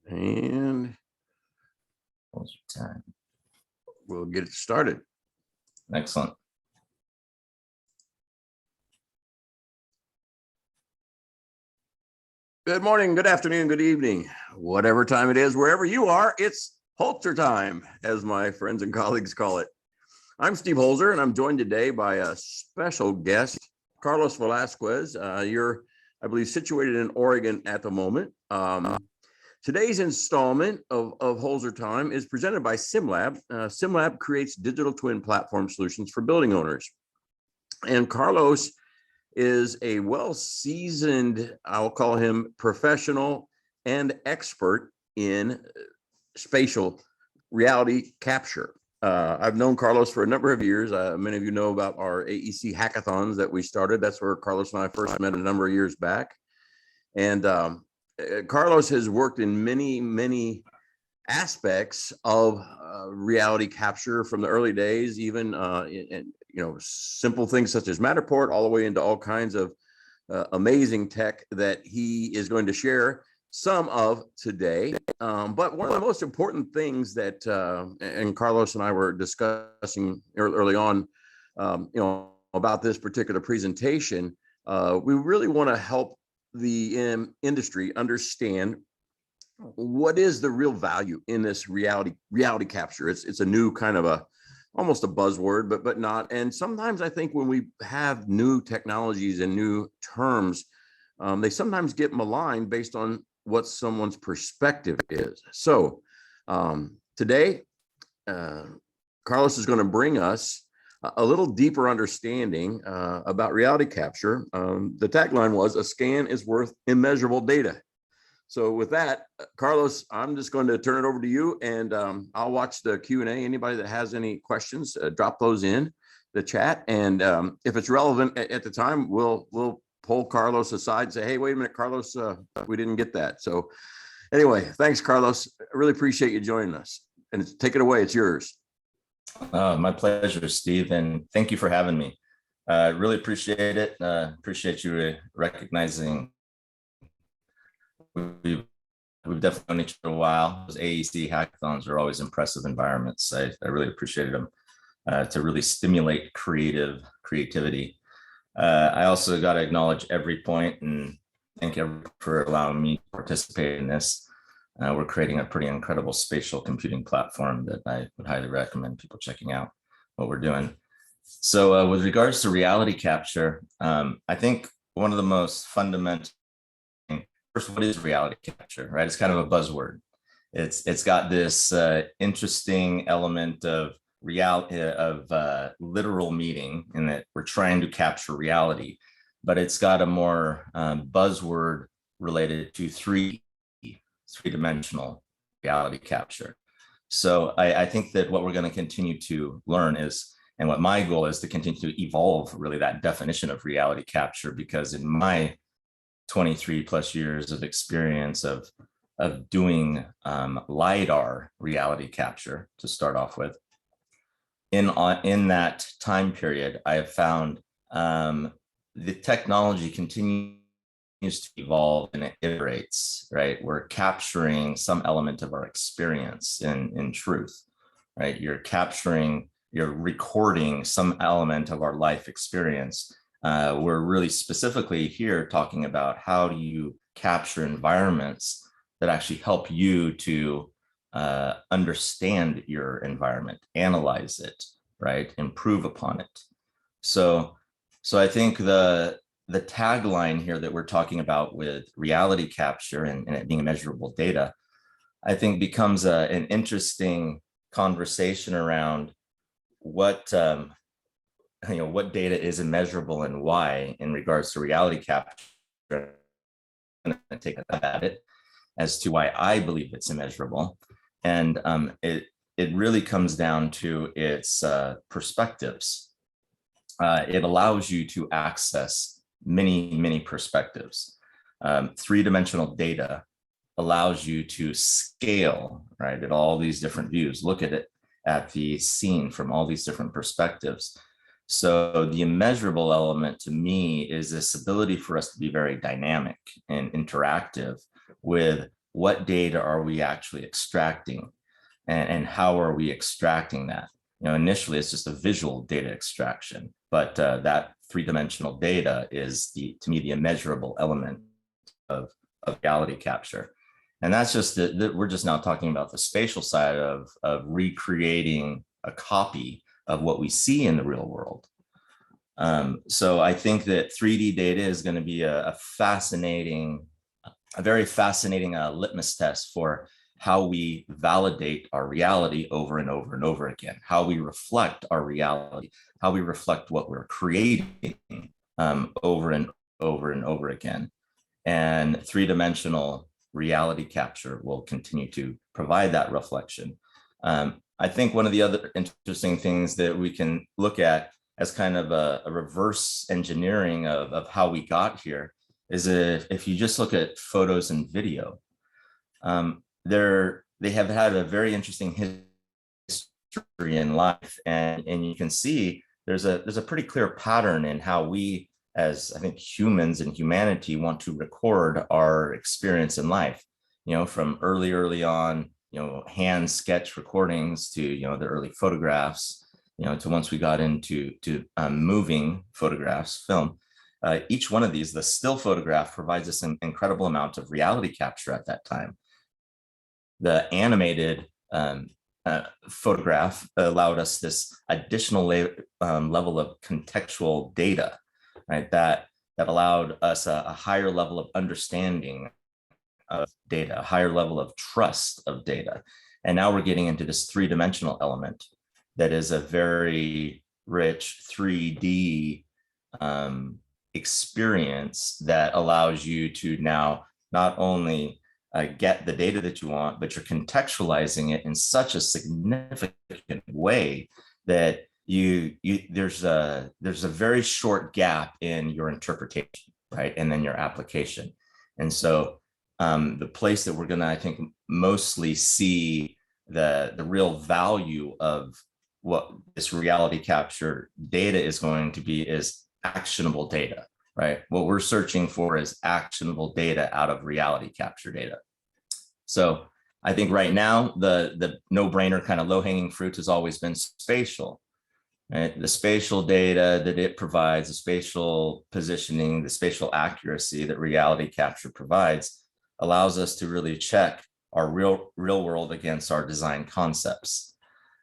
And HolzerTime. We'll get it started. Excellent. Good morning, good afternoon, good evening, whatever time it is, wherever you are, it's HolzerTime, as my friends and colleagues call it. I'm Steve Holzer, and I'm joined today by a special guest, Carlos Velazquez. You're, I believe, situated in Oregon at the moment. Today's installment of HolzerTime is presented by SIMLAB. SIMLAB creates digital twin platform solutions for building owners. And Carlos is a well-seasoned, I'll call him professional and expert in spatial reality capture. I've known Carlos for a number of years. Many of you know about our AEC hackathons that we started. That's where Carlos and I first met a number of years back. And Carlos has worked in many aspects of reality capture from the early days, even in simple things such as Matterport, all the way into all kinds of amazing tech that he is going to share some of today. But one of the most important things that, and Carlos and I were discussing early on, about this particular presentation, we really want to help the industry understand what is the real value in this reality capture. It's a new kind of almost a buzzword, but not. And sometimes I think when we have new technologies and new terms, they sometimes get maligned based on what someone's perspective is. So today, Carlos is going to bring us a little deeper understanding about reality capture. The tagline was, "A scan is worth immeasurable data." So with that, Carlos, I'm just going to turn it over to you, and I'll watch the Q&A. Anybody that has any questions, drop those in the chat. And if it's relevant at the time, we'll pull Carlos aside and say, "Hey, wait a minute, Carlos, we didn't get that." So anyway, thanks, Carlos. I really appreciate you joining us. And take it away. It's yours. My pleasure, Steve. And thank you for having me. I really appreciate it. Appreciate you recognizing we've definitely known each other a while. Those AEC hackathons are always impressive environments. I really appreciated them to really stimulate creativity. I also got to acknowledge EveryPoint and thank you for allowing me to participate in this. We're creating a pretty incredible spatial computing platform that I would highly recommend people checking out what we're doing. So with regards to reality capture, I think one of the most fundamental, first, what is reality capture, right? It's kind of a buzzword. It's got this interesting element of literal meaning in that we're trying to capture reality, but it's got a more buzzword related to three-dimensional reality capture. So I think that what we're going to continue to learn is, and what my goal is, to continue to evolve really that definition of reality capture, because in my 23 plus years of experience of doing LiDAR reality capture to start off with, in that time period, I have found the technology continues to evolve and it iterates, right? We're capturing some element of our experience in truth, right? You're recording some element of our life experience. We're really specifically here talking about how do you capture environments that actually help you to understand your environment, analyze it, right? Improve upon it. So I think the tagline here that we're talking about with reality capture and it being measurable data, I think becomes an interesting conversation around what data is immeasurable and why in regards to reality capture. I'm going to take a stab at it as to why I believe it's immeasurable. And it really comes down to its perspectives. It allows you to access many perspectives. Three-dimensional data allows you to scale, right, at all these different views, look at it at the scene from all these different perspectives. So the immeasurable element to me is this ability for us to be very dynamic and interactive with what data are we actually extracting, and how are we extracting that? Initially it's just a visual data extraction, but that three-dimensional data is to me the immeasurable element of reality capture. And that's just we're just now talking about the spatial side of recreating a copy of what we see in the real world. So I think that 3D data is going to be a very fascinating litmus test for how we validate our reality over and over and over again, how we reflect our reality, how we reflect what we're creating over and over and over again. And three-dimensional reality capture will continue to provide that reflection. I think one of the other interesting things that we can look at as kind of a reverse engineering of how we got here is if you just look at photos and video, they have had a very interesting history in life, and you can see there's a pretty clear pattern in how we, as I think humans and humanity, want to record our experience in life. From early on, hand sketch recordings to the early photographs, to once we got into moving photographs, film. Each one of these, the still photograph provides us an incredible amount of reality capture at that time. The animated photograph allowed us this additional level of contextual data, right? That allowed us a higher level of understanding of data, a higher level of trust of data. And now we're getting into this three-dimensional element that is a very rich 3D experience that allows you to now not only get the data that you want, but you're contextualizing it in such a significant way that there's a very short gap in your interpretation, right? And then your application. And so the place that we're gonna, I think, mostly see the real value of what this reality capture data is going to be is actionable data, right? What we're searching for is actionable data out of reality capture data. So I think right now, the no-brainer kind of low-hanging fruit has always been spatial, right? The spatial data that it provides, the spatial positioning, the spatial accuracy that reality capture provides allows us to really check our real world against our design concepts.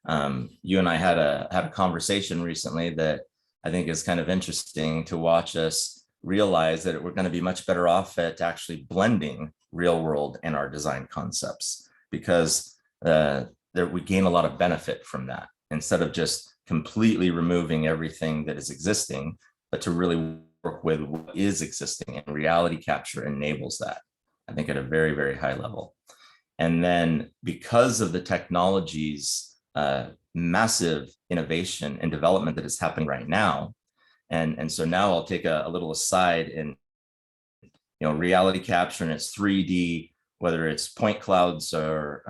You and I had a conversation recently that I think is kind of interesting to watch us realize that we're going to be much better off at actually blending real world and our design concepts, because we gain a lot of benefit from that, instead of just completely removing everything that is existing, but to really work with what is existing, and reality capture enables that, I think, at a very, very high level. And then because of the technology's massive innovation and development that is happening right now, and so now I'll take a little aside in reality capture and its 3D, whether it's point clouds or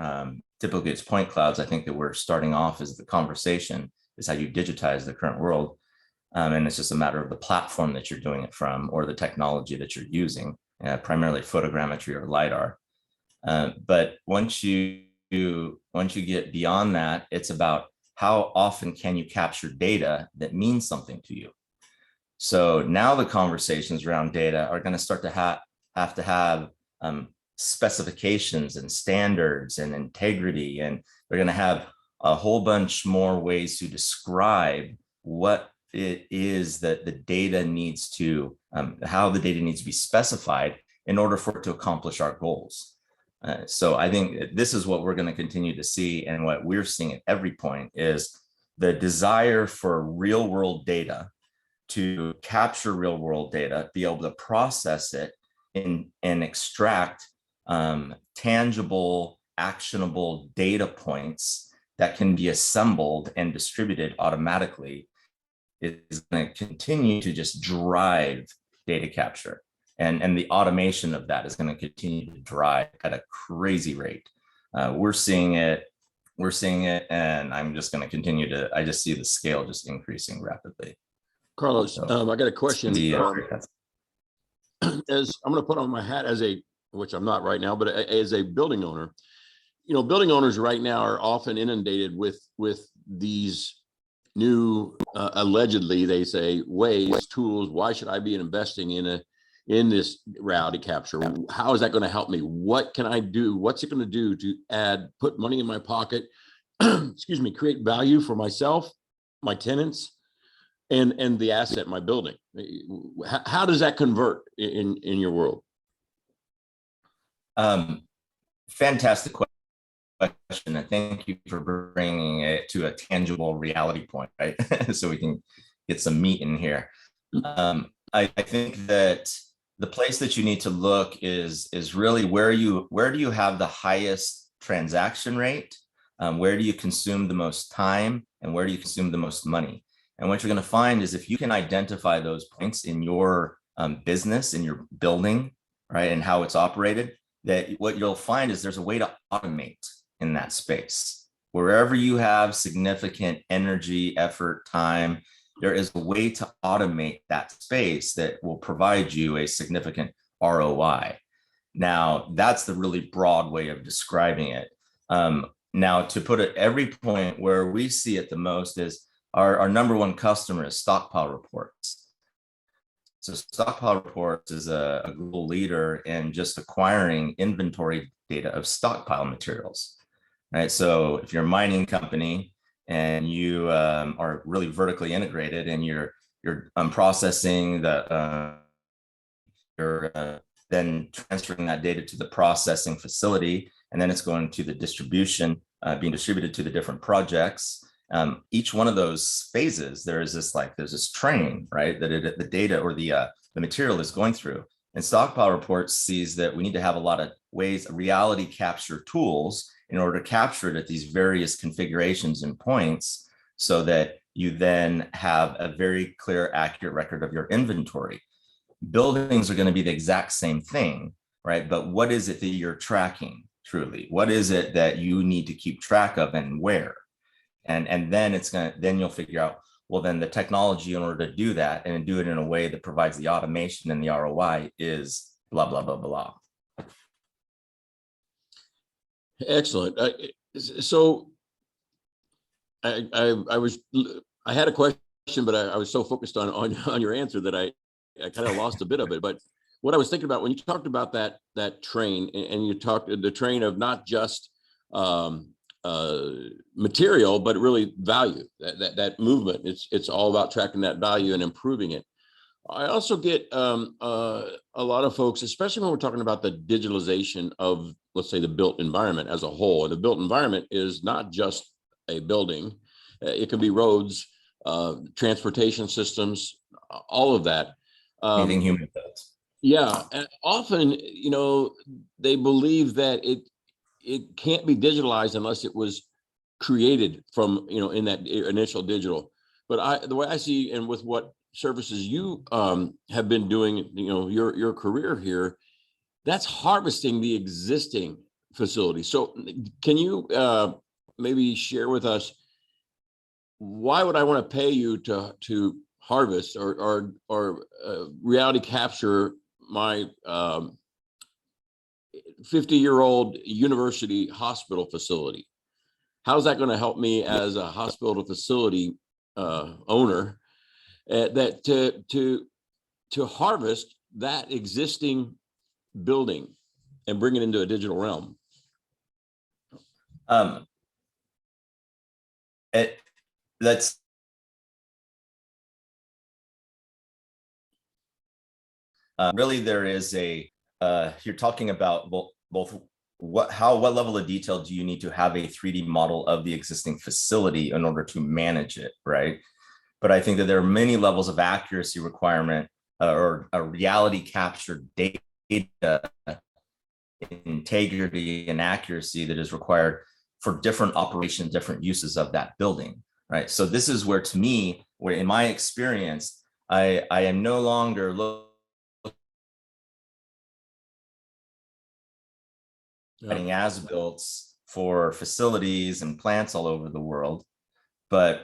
typically it's point clouds. I think that we're starting off as the conversation is how you digitize the current world. And it's just a matter of the platform that you're doing it from, or the technology that you're using, primarily photogrammetry or LiDAR. But once you get beyond that, it's about how often can you capture data that means something to you. So now the conversations around data are going to start to have to have specifications and standards and integrity, and they're going to have a whole bunch more ways to describe what it is that the data needs to, how the data needs to be specified in order for it to accomplish our goals. So I think this is what we're going to continue to see, and what we're seeing at EveryPoint is the desire for real world data, to capture real world data, be able to process it and extract tangible, actionable data points that can be assembled and distributed automatically, is going to continue to just drive data capture. And the automation of that is going to continue to drive at a crazy rate. We're seeing it, and I'm just going to continue to, I just see the scale just increasing rapidly. Carlos, So, I got a question. as As I'm going to put on my hat as a which I'm not right now, but as a building owner, building owners right now are often inundated with these new, allegedly, they say, ways, tools. Why should I be investing in this reality capture? How is that going to help me? What can I do? What's it going to do to put money in my pocket, excuse me, create value for myself, my tenants, and the asset, my building? How does that convert in your world? Fantastic question, and thank you for bringing it to a tangible reality point, right? So we can get some meat in here. I think that the place that you need to look is really where do you have the highest transaction rate, where do you consume the most time, and where do you consume the most money? And what you're going to find is if you can identify those points in your business, in your building, right, and how it's operated, that what you'll find is there's a way to automate in that space. Wherever you have significant energy, effort, time, there is a way to automate that space that will provide you a significant ROI. Now, that's the really broad way of describing it. Now, to put it EveryPoint, where we see it the most is our number one customer is stockpile reports. So stockpile reports is a global leader in just acquiring inventory data of stockpile materials, right? So if you're a mining company and you are really vertically integrated and you're processing you're then transferring that data to the processing facility, and then it's going to the distribution, being distributed to the different projects. Each one of those phases, there's this train, right, that the data or the material is going through. And stockpile reports sees that we need to have a lot of ways, reality capture tools, in order to capture it at these various configurations and points, so that you then have a very clear, accurate record of your inventory. Buildings are going to be the exact same thing, right? But what is it that you're tracking truly? What is it that you need to keep track of and where? And then you'll figure out, well, then the technology in order to do that and do it in a way that provides the automation and the ROI is blah, blah, blah, blah. Excellent. So I had a question, but I was so focused on your answer that I kind of lost a bit of it. But what I was thinking about when you talked about that train, and you talked the train of not just material, but really value, that movement. It's all about tracking that value and improving it. I also get a lot of folks, especially when we're talking about the digitalization of, let's say, the built environment as a whole. And the built environment is not just a building. It can be roads, transportation systems, all of that. Anything human does. Yeah, and often, they believe that it can't be digitalized unless it was created from, in that initial digital. But the way I see, and with what services you have been doing, your career here, that's harvesting the existing facility. So can you maybe share with us, why would I want to pay you to harvest or reality capture my 50-year-old university hospital facility? How's that going to help me as a hospital facility owner, that to harvest that existing building and bring it into a digital realm? That's really, there is you're talking about both what level of detail do you need to have a 3D model of the existing facility in order to manage it, right? But I think that there are many levels of accuracy requirement or a reality captured data integrity and accuracy that is required for different operations, different uses of that building, right? So this is where, to me, where in my experience, I am no longer writing as-builts for facilities and plants all over the world, but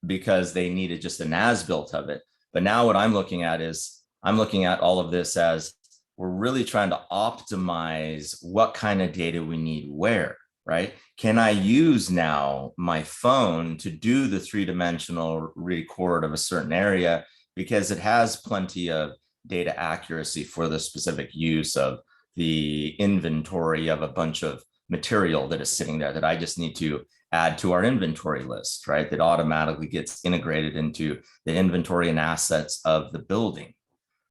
because they needed just an as-built of it. But now what I'm looking at is, I'm looking at all of this as, we're really trying to optimize what kind of data we need where, right? Can I use now my phone to do the three-dimensional record of a certain area because it has plenty of data accuracy for the specific use of the inventory of a bunch of material that is sitting there that I just need to add to our inventory list, right? That automatically gets integrated into the inventory and assets of the building,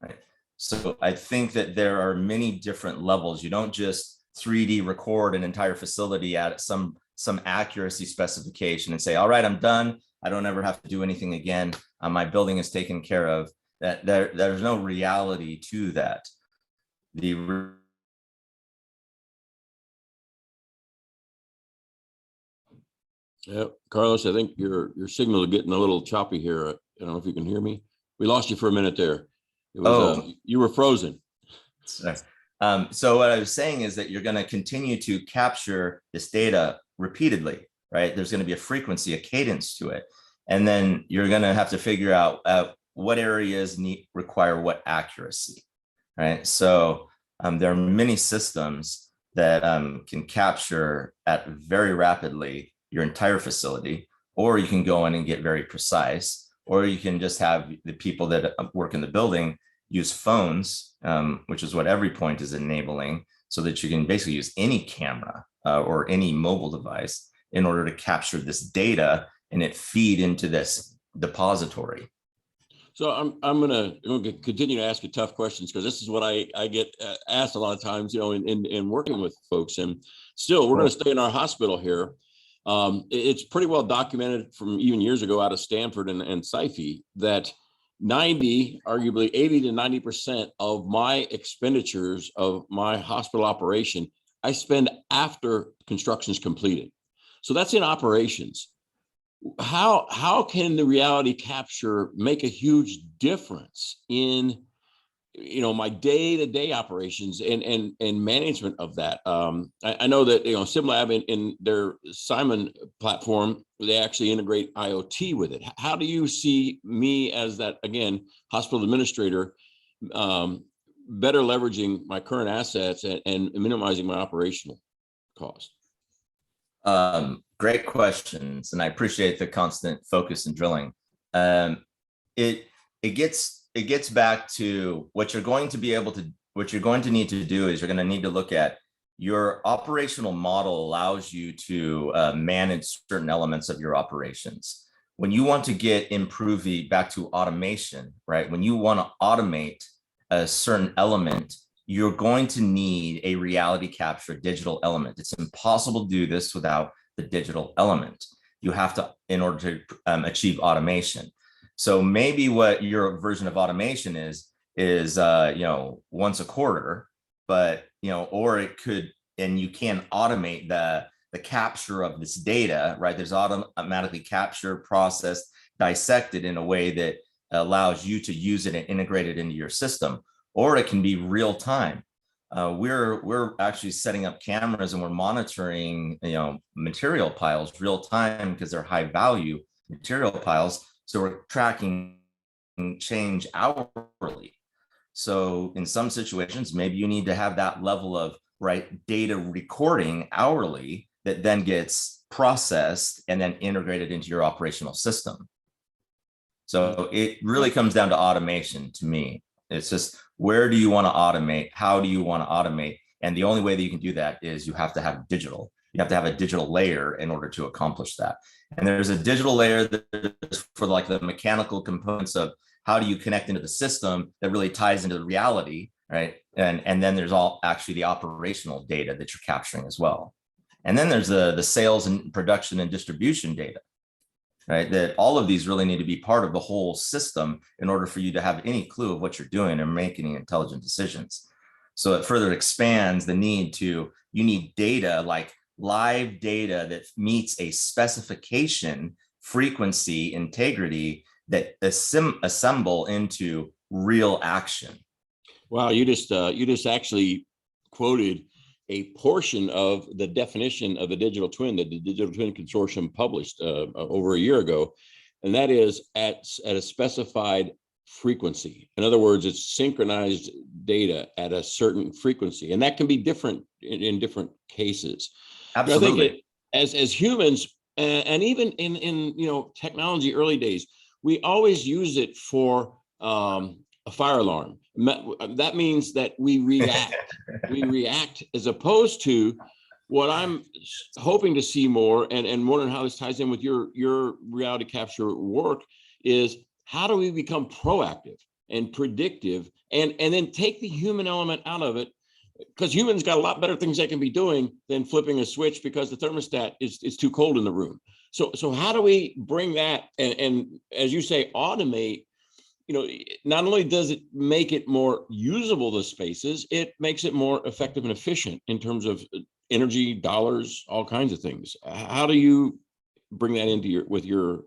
right? So I think that there are many different levels. You don't just 3D record an entire facility at some accuracy specification and say, all right, I'm done. I don't ever have to do anything again. My building is taken care of. That there's no reality to that. Yeah, Carlos, I think your signal is getting a little choppy here. I don't know if you can hear me. We lost you for a minute there. It was you were frozen. Sorry. So what I was saying is that you're going to continue to capture this data repeatedly, right? There's going to be a frequency, a cadence to it. And then you're going to have to figure out what areas require what accuracy, right? So there are many systems that can capture at very rapidly your entire facility, or you can go in and get very precise, or you can just have the people that work in the building use phones, which is what EveryPoint is enabling, so that you can basically use any camera or any mobile device in order to capture this data and it feed into this depository. So I'm going to continue to ask you tough questions, because this is what I get asked a lot of times, in working with folks. And still, we're going to stay in our hospital here. It's pretty well documented from even years ago out of Stanford and SciFi that arguably 80 to 90% of my expenditures of my hospital operation, I spend after construction is completed. So that's in operations. How can the reality capture make a huge difference in my day-to-day operations and management of that? I know that SIMLAB in their Simon platform, they actually integrate IoT with it. How do you see me as that, again, hospital administrator, better leveraging my current assets and minimizing my operational cost? Great questions, and I appreciate the constant focus and drilling. It gets back to what you're going to need to do is you're going to need to look at your operational model allows you to manage certain elements of your operations. When you want to improve back to automation, right? When you want to automate a certain element, you're going to need a reality capture digital element. It's impossible to do this without the digital element. You have to, in order to achieve automation. So maybe what your version of automation is once a quarter, but or it could, and you can automate the capture of this data, right? There's automatically captured, processed, dissected in a way that allows you to use it and integrate it into your system. Or it can be real time. We're actually setting up cameras and we're monitoring material piles real time because they're high value material piles. So we're tracking change hourly. So in some situations, maybe you need to have that level of data recording hourly that then gets processed and then integrated into your operational system. So it really comes down to automation to me. It's just, where do you want to automate? How do you want to automate? And the only way that you can do that is you have to have digital. You have to have a digital layer in order to accomplish that. And there's a digital layer that is for the mechanical components of how do you connect into the system that really ties into the reality, right? And then there's actually the operational data that you're capturing as well. And then there's the sales and production and distribution data. Right, that all of these really need to be part of the whole system in order for you to have any clue of what you're doing and make any intelligent decisions. So it further expands the need you need data, like live data that meets a specification, frequency, integrity that assemble into real action. Wow, you just actually quoted a portion of the definition of the digital twin that the Digital Twin Consortium published over a year ago. And that is at a specified frequency. In other words, it's synchronized data at a certain frequency, and that can be different in different cases. Absolutely. I think as humans, and even in technology early days, we always use it for a fire alarm. That means that we react. We react, as opposed to what I'm hoping to see more, and wondering how this ties in with your reality capture work, is how do we become proactive and predictive, and then take the human element out of it, because humans got a lot better things they can be doing than flipping a switch because the thermostat is too cold in the room. So how do we bring that, and as you say, automate? Not only does it make it more usable, the spaces, it makes it more effective and efficient in terms of energy, dollars, all kinds of things. How do you bring that into with your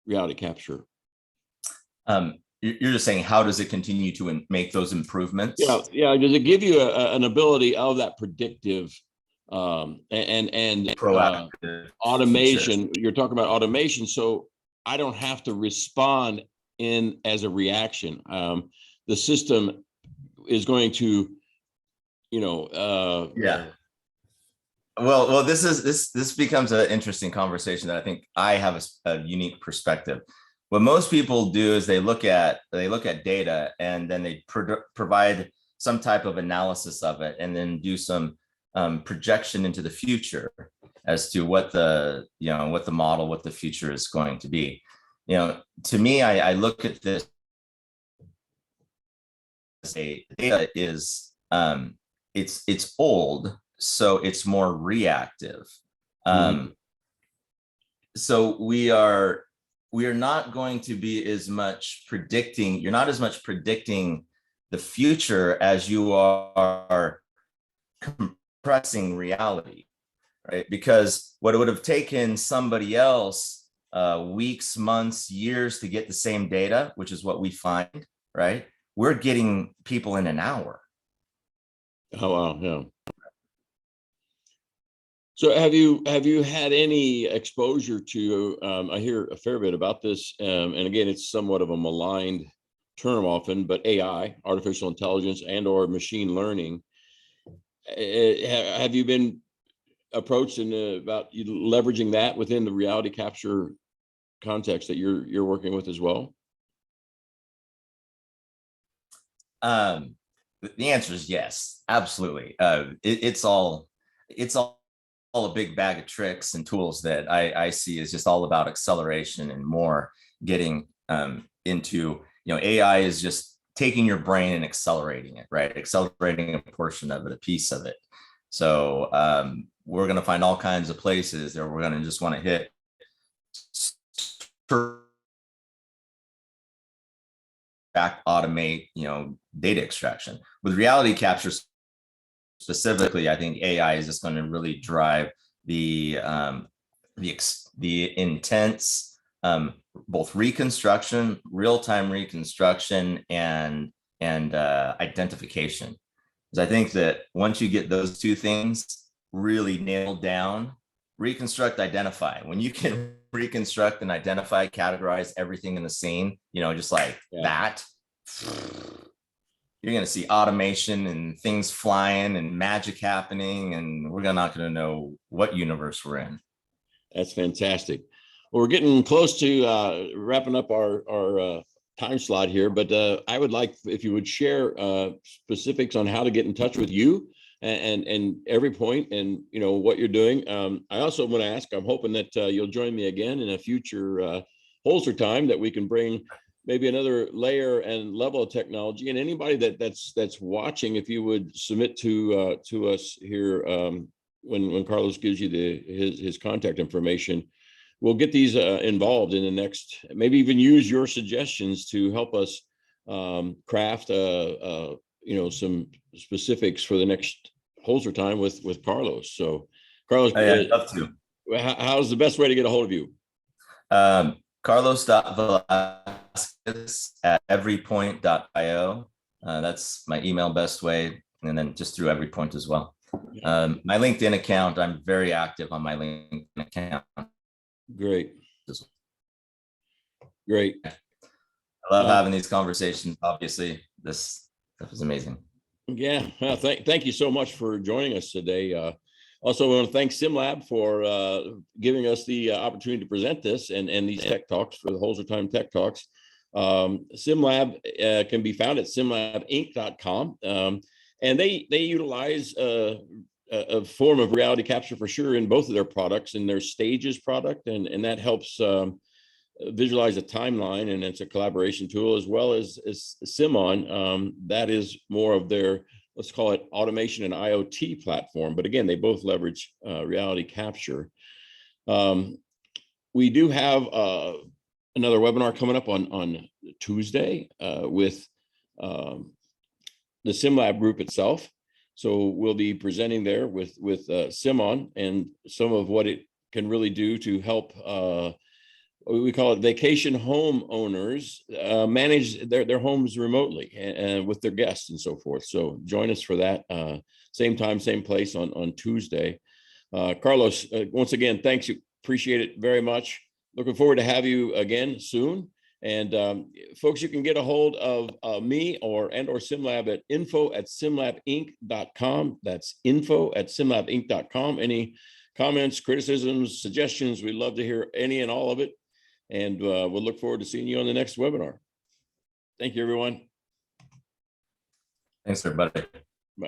reality capture? You're just saying, how does it continue to make those improvements? Yeah. Does it give you an ability of that predictive and Proactive automation? features. You're talking about automation, so I don't have to respond as a reaction. The system is going to, Yeah. Well, this becomes an interesting conversation that I think I have a unique perspective. What most people do is they look at data, and then they provide some type of analysis of it, and then do some projection into the future as to what the future is going to be. To me, I look at this as data is it's old, so it's more reactive. So we are not going to be as much predicting. You're not as much predicting the future as you are compressing reality, right? Because what it would have taken somebody else weeks, months, years to get the same data, which is what we find, right? We're getting people in an hour. Oh, wow. Yeah. So have you had any exposure to, I hear a fair bit about this, and again, it's somewhat of a maligned term often, but AI, artificial intelligence, and or machine learning. Have you been approached about leveraging that within the reality capture context that you're working with as well? The answer is yes, absolutely. It's all a big bag of tricks and tools that I see is just all about acceleration and more getting into, AI is just taking your brain and accelerating it, right? Accelerating a portion of it, a piece of it. So we're going to find all kinds of places that we're going to just want to hit automate, data extraction. With reality capture specifically, I think AI is just going to really drive the intense both reconstruction, real-time reconstruction, and identification. Because I think that once you get those two things really nailed down, reconstruct, identify. When you can reconstruct and identify, categorize everything in the scene, just like that, you're going to see automation and things flying and magic happening, and we're not going to know what universe we're in. That's fantastic. Well, we're getting close to wrapping up our time slot here, but I would like if you would share specifics on how to get in touch with you and EveryPoint, and what you're doing. I also want to ask, I'm hoping that you'll join me again in a future HolzerTime, that we can bring maybe another layer and level of technology. And anybody that's watching, if you would submit to us here when Carlos gives you his contact information, we'll get these involved in the next, maybe even use your suggestions to help us craft some specifics for the next HolzerTime with Carlos. So Carlos, I'd love to. How's the best way to get a hold of you? Carlos.Velazquez at everypoint.io. That's my email best way. And then just through EveryPoint as well. My LinkedIn account, I'm very active on my LinkedIn account. Great. I love having these conversations. Obviously, this stuff is amazing. Yeah, thank you so much for joining us today. Also, I want to thank SIMLAB for giving us the opportunity to present this and these Tech Talks for the HolzerTime Tech Talks. SIMLAB can be found at simlabinc.com, and they utilize a form of reality capture for sure in both of their products, in their Stages product, and that helps visualize a timeline, and it's a collaboration tool, as well as Simon. That is more of their, let's call it, automation and IoT platform. But again, they both leverage reality capture. We do have another webinar coming up on Tuesday with the SIMLAB group itself. So we'll be presenting there with Simon and some of what it can really do to help we call it vacation home owners manage their homes remotely and with their guests and so forth. So join us for that. Same time, same place on Tuesday. Carlos, once again, thanks. Appreciate it very much. Looking forward to have you again soon. And folks, you can get a hold of me or SIMLAB at info@simlabinc.com. That's info@simlabinc.com. Any comments, criticisms, suggestions, we'd love to hear any and all of it. And we'll look forward to seeing you on the next webinar. Thank you, everyone. Thanks, everybody.